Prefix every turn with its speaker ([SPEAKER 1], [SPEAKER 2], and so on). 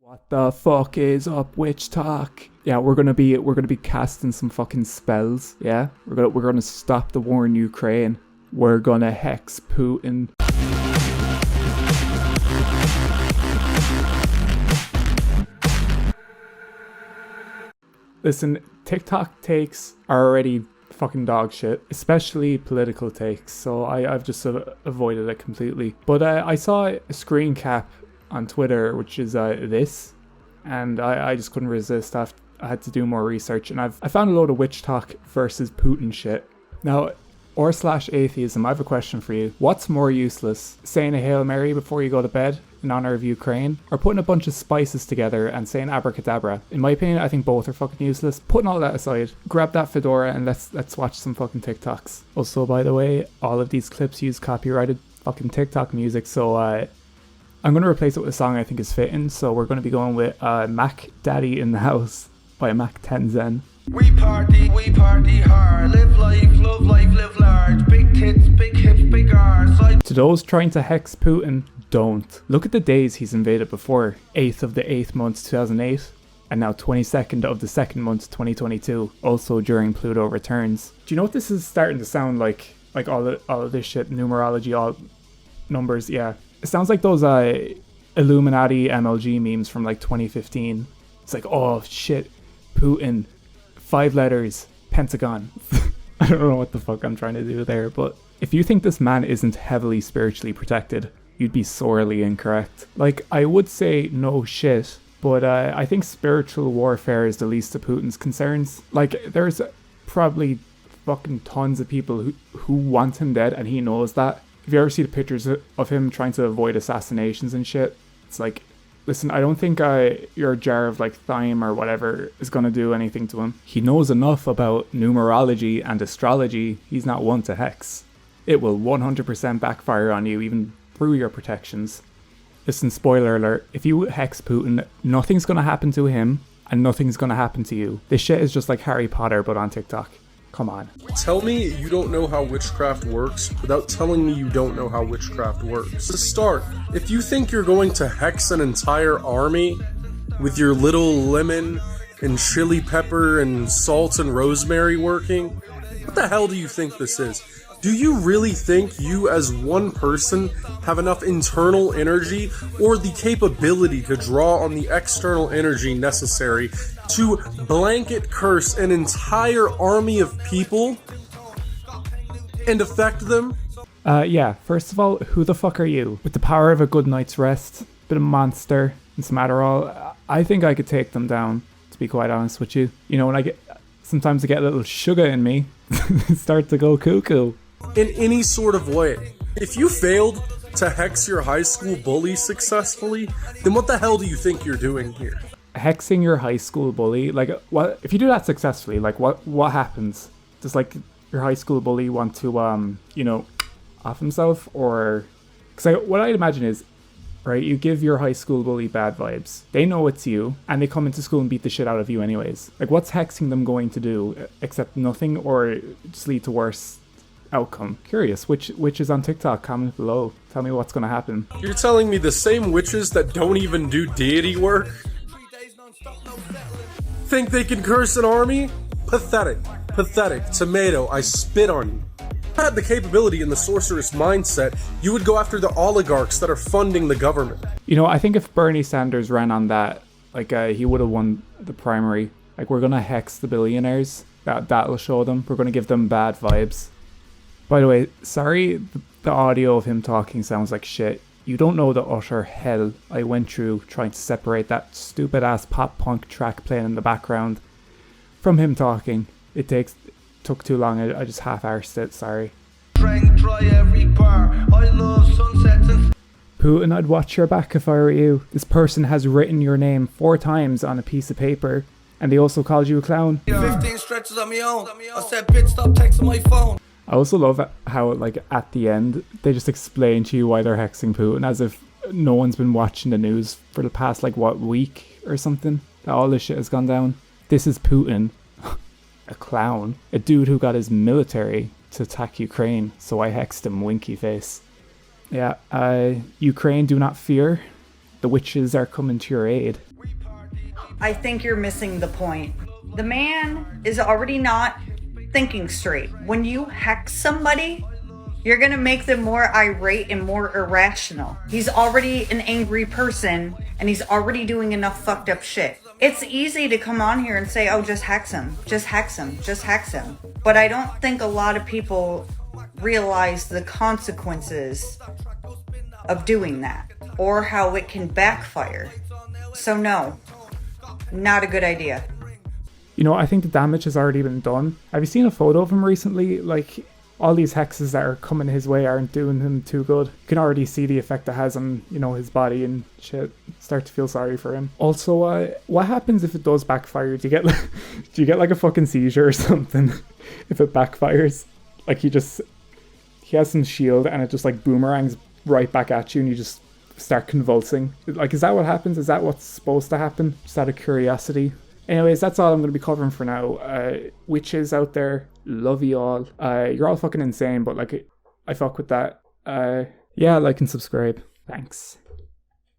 [SPEAKER 1] What the fuck is up, Witchtok? Yeah, we're gonna be casting some fucking spells. Yeah, we're gonna stop the war in Ukraine. We're gonna hex Putin. Listen, TikTok takes are already fucking dog shit, especially political takes, so I've just avoided it completely. But I saw a screen cap on Twitter, which is this, and I just couldn't resist. I had to do more research, and I found a load of Witchtok versus Putin shit. Now, r/atheism, I have a question for you. What's more useless, saying a Hail Mary before you go to bed in honor of Ukraine, or putting a bunch of spices together and saying abracadabra? In my opinion, I think both are fucking useless. Putting all that aside, grab that fedora and let's watch some fucking TikToks. Also, by the way, all of these clips use copyrighted fucking TikTok music, so I'm going to replace it with a song I think is fitting. So we're going to be going with Mac Daddy in the House by Mac Tenzen.
[SPEAKER 2] We party hard, live life, love life, live large, big tits, big hips, big arse.
[SPEAKER 1] To those trying to hex Putin, don't. Look at the days he's invaded before. 8th of the 8th month 2008, and now 22nd of the 2nd month 2022, also during Pluto returns. Do you know what this is starting to sound like? Like all of this shit, numerology, all numbers, yeah. It sounds like those Illuminati MLG memes from like 2015. It's like, oh shit, Putin, 5 letters, Pentagon. I don't know what the fuck I'm trying to do there, but if you think this man isn't heavily spiritually protected, you'd be sorely incorrect. Like, I would say no shit, but I think spiritual warfare is the least of Putin's concerns. Like, there's probably fucking tons of people who want him dead, and he knows that. If you ever see the pictures of him trying to avoid assassinations and shit, it's like, listen, I don't think your jar of like thyme or whatever is going to do anything to him. He knows enough about numerology and astrology. He's not one to hex. It will 100% backfire on you, even through your protections. Listen, spoiler alert, if you hex Putin, nothing's going to happen to him and nothing's going to happen to you. This shit is just like Harry Potter, but on TikTok. Come on.
[SPEAKER 3] Tell me you don't know how witchcraft works without telling me you don't know how witchcraft works. To start, if you think you're going to hex an entire army with your little lemon and chili pepper and salt and rosemary working, what the hell do you think this is? Do you really think you as one person have enough internal energy or the capability to draw on the external energy necessary to blanket curse an entire army of people and affect them?
[SPEAKER 1] Yeah, first of all, who the fuck are you? With the power of a good night's rest, bit of Monster, and some Adderall, I think I could take them down, to be quite honest with you. You know, when sometimes I get a little sugar in me, start to go cuckoo.
[SPEAKER 3] In any sort of way. If you failed to hex your high school bully successfully, then what the hell do you think you're doing here?
[SPEAKER 1] Hexing your high school bully, like, what if you do that successfully? Like, what happens? Does like your high school bully want to you know, off himself? Or because what I'd imagine is, right, you give your high school bully bad vibes, they know it's you, and they come into school and beat the shit out of you anyways. Like, what's hexing them going to do except nothing, or just lead to worse outcome? Curious, which is on TikTok? Comment below, tell me what's gonna happen.
[SPEAKER 3] You're telling me the same witches that don't even do deity work think they can curse an army? Pathetic. Tomato, I spit on you. If you had the capability and the sorceress mindset, you would go after the oligarchs that are funding the government.
[SPEAKER 1] You know, I think if Bernie Sanders ran on that, like, he would have won the primary. Like, we're gonna hex the billionaires, that'll show them. We're gonna give them bad vibes. By the way, sorry, the audio of him talking sounds like shit. You don't know the utter hell I went through trying to separate that stupid ass pop punk track playing in the background from him talking. It took too long. I just half-arsed it, sorry. Putin, I'd watch your back if I were you. This person has written your name 4 times on a piece of paper, and they also called you a clown.
[SPEAKER 2] 15 stretches on my own. I said, bitch, stop texting my phone.
[SPEAKER 1] I also love how, like, at the end, they just explain to you why they're hexing Putin, as if no one's been watching the news for the past, like, what, week or something? That all this shit has gone down. This is Putin, a clown, a dude who got his military to attack Ukraine, so I hexed him, winky face. Yeah, Ukraine, do not fear. The witches are coming to your aid.
[SPEAKER 4] I think you're missing the point. The man is already not thinking straight. When you hex somebody, you're gonna make them more irate and more irrational. He's already an angry person, and he's already doing enough fucked up shit. It's easy to come on here and say, oh, just hex him, just hex him, just hex him. But I don't think a lot of people realize the consequences of doing that, or how it can backfire. So no, not a good idea.
[SPEAKER 1] You know, I think the damage has already been done. Have you seen a photo of him recently? Like, all these hexes that are coming his way aren't doing him too good. You can already see the effect it has on, you know, his body and shit. Start to feel sorry for him. Also, what happens if it does backfire? Do you get like a fucking seizure or something if it backfires? Like he has some shield and it just like boomerangs right back at you and you just start convulsing. Like, is that what happens? Is that what's supposed to happen? Just out of curiosity. Anyways, that's all I'm going to be covering for now. Witches out there, love you all. You're all fucking insane, but like, I fuck with that. Yeah, like and subscribe. Thanks.